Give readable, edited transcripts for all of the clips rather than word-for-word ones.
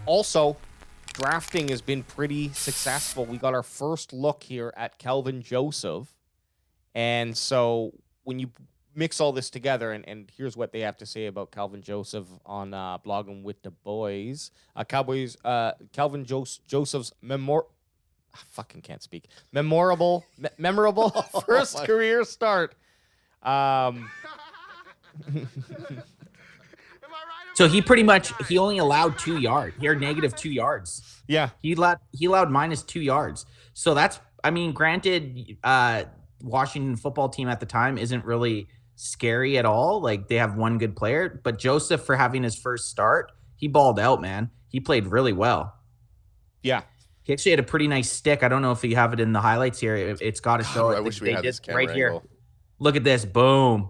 Also, drafting has been pretty successful. We got our first look here at Kelvin Joseph. And so when you mix all this together, and here's what they have to say about Kelvin Joseph on Blogging with the Boys. Cowboys, Kelvin Joseph's I fucking can't speak. Memorable first career start. So he only allowed 2 yards. He had negative 2 yards. Yeah. He allowed minus 2 yards. So that's, granted, Washington football team at the time isn't really scary at all. Like, they have one good player, but Joseph, for having his first start, he balled out, man. He played really well. Yeah. He actually had a pretty nice stick. I don't know if you have it in the highlights here. It's got to show it. I wish we had this camera right angle. here. Look at this. Boom.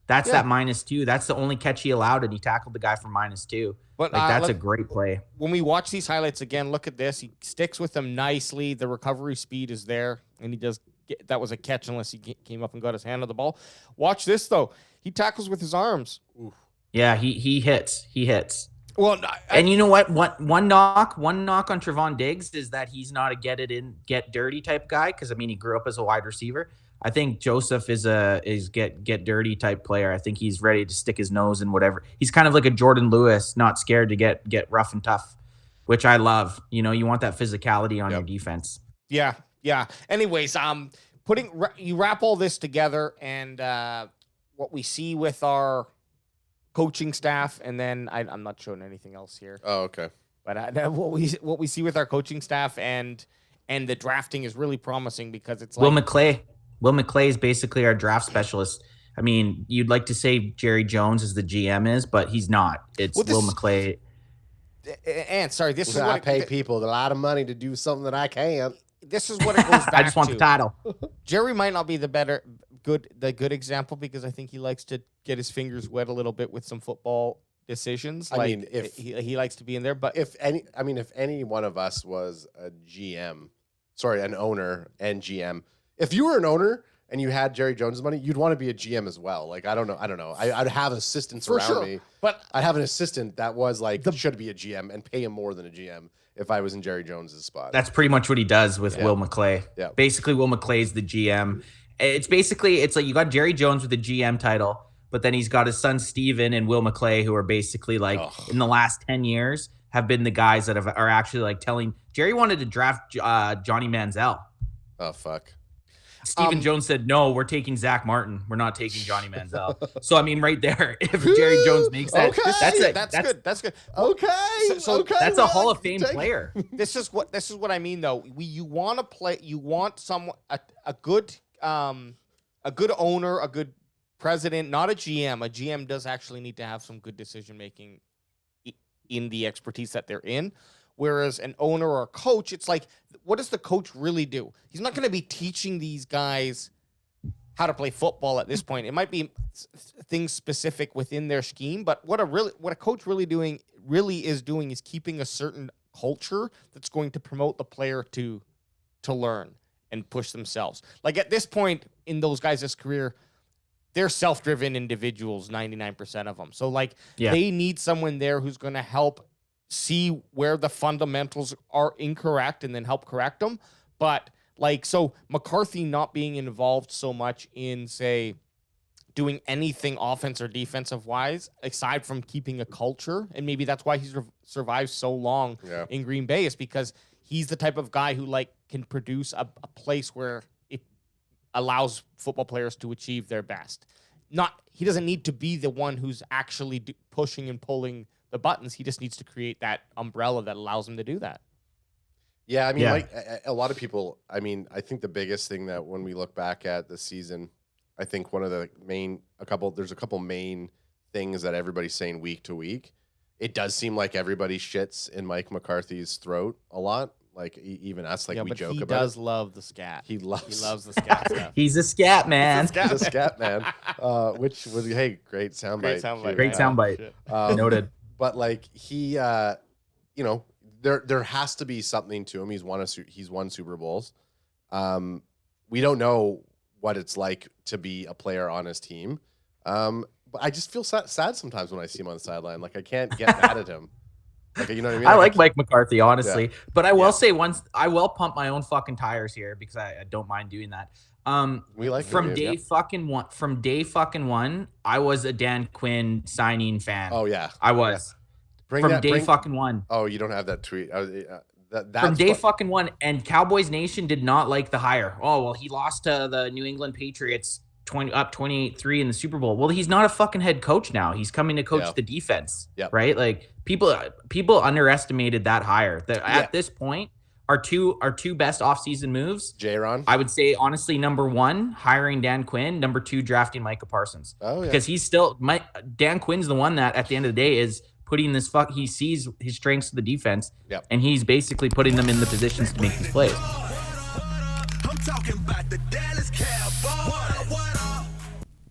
That's that -2. That's the only catch he allowed, and he tackled the guy for -2. But that's a great play. When we watch these highlights again, look at this. He sticks with them nicely. The recovery speed is there, and he does that was a catch unless he came up and got his hand on the ball. Watch this, though. He tackles with his arms. Oof. Yeah, he hits. He hits. Well, and you know what? One knock on Trevon Diggs is that he's not a get it in, get dirty type guy, because he grew up as a wide receiver. I think Joseph is get dirty type player. I think he's ready to stick his nose in whatever. He's kind of like a Jordan Lewis, not scared to get rough and tough, which I love. You want that physicality on your defense. Yeah. Anyways, you wrap all this together, and what we see with our coaching staff, and then I'm not showing anything else here. Oh, okay. But what we see with our coaching staff and the drafting is really promising, because it's like Will McClay is basically our draft specialist. You'd like to say Jerry Jones is the GM is, but he's not. It's Will McClay. And sorry, this is what I pay people a lot of money to do something that I can't. This is what it goes back to. I just want the title. Jerry might not be the good example, because I think he likes to get his fingers wet a little bit with some football decisions. If he likes to be in there, but if any one of us was an owner and GM, if you were an owner and you had Jerry Jones' money, you'd want to be a GM as well. Like, I don't know. I'd have assistants around me, but I'd have an assistant that was should be a GM and pay him more than a GM if I was in Jerry Jones' spot. That's pretty much what he does with Will McClay. Yeah. Basically, Will McClay is the GM. It's like you got Jerry Jones with the GM title, but then he's got his son Steven and Will McClay, who are basically in the last 10 years have been the guys that are actually telling. Jerry wanted to draft Johnny Manziel. Oh, fuck. Stephen Jones said, no, we're taking Zach Martin. We're not taking Johnny Manziel. So, right there, if Jerry Jones makes that, that's good. Okay. So that's a Hall of Fame player. This is what I mean, though. You want someone, a good owner, a good president, not a GM. A GM does actually need to have some good decision making in the expertise that they're in. Whereas an owner or a coach, it's like, what does the coach really do? He's not going to be teaching these guys how to play football at this point. It might be things specific within their scheme, but what a coach really is doing is keeping a certain culture that's going to promote the player to learn and push themselves. Like, at this point in those guys' career, they're self-driven individuals, 99% of them. So they need someone there who's going to help see where the fundamentals are incorrect and then help correct them. But so McCarthy not being involved so much in, say, doing anything offense or defensive wise, aside from keeping a culture, and maybe that's why he's survived so long in Green Bay, is because he's the type of guy who can produce a place where it allows football players to achieve their best. He doesn't need to be the one who's actually pushing and pulling the buttons. He just needs to create that umbrella that allows him to do that. Yeah, a lot of people, I think the biggest thing that when we look back at the season, I think one of the there's a couple main things that everybody's saying week to week. It does seem like everybody shits in Mike McCarthy's throat a lot. Even us, we joke about it. He does love the scat. He loves the scat stuff. He's a scat man. He's a scat man. Which was, great soundbite. Great soundbite. Noted. But he, there has to be something to him. He's won Super Bowls. We don't know what it's like to be a player on his team. But I just feel sad sometimes when I see him on the sideline. I can't get mad at him. Like, you know what I mean? I like Mike McCarthy, honestly, Yeah. but I will say once I will pump my own fucking tires here because I don't mind doing that. We like from him, day fucking one. From day fucking one, I was a Dan Quinn signing fan. Oh yeah, I was. yeah. Fucking one. Oh, you don't have that tweet. That's From day fucking one, and Cowboys Nation did not like the hire. Oh well, he lost to the New England Patriots 28-3 in the Super Bowl. Well, he's not a fucking head coach now. He's coming to coach the defense. Yep. Right? Like people underestimated that hire. At this point, our two best offseason moves. J-Ron. I would say honestly, number one, hiring Dan Quinn. Number two, drafting Micah Parsons. Oh yeah. Because he's still Dan Quinn's the one that at the end of the day is putting this he sees his strengths to the defense. Yep. And he's basically putting them in the positions to make these plays. I'm talking about the Dallas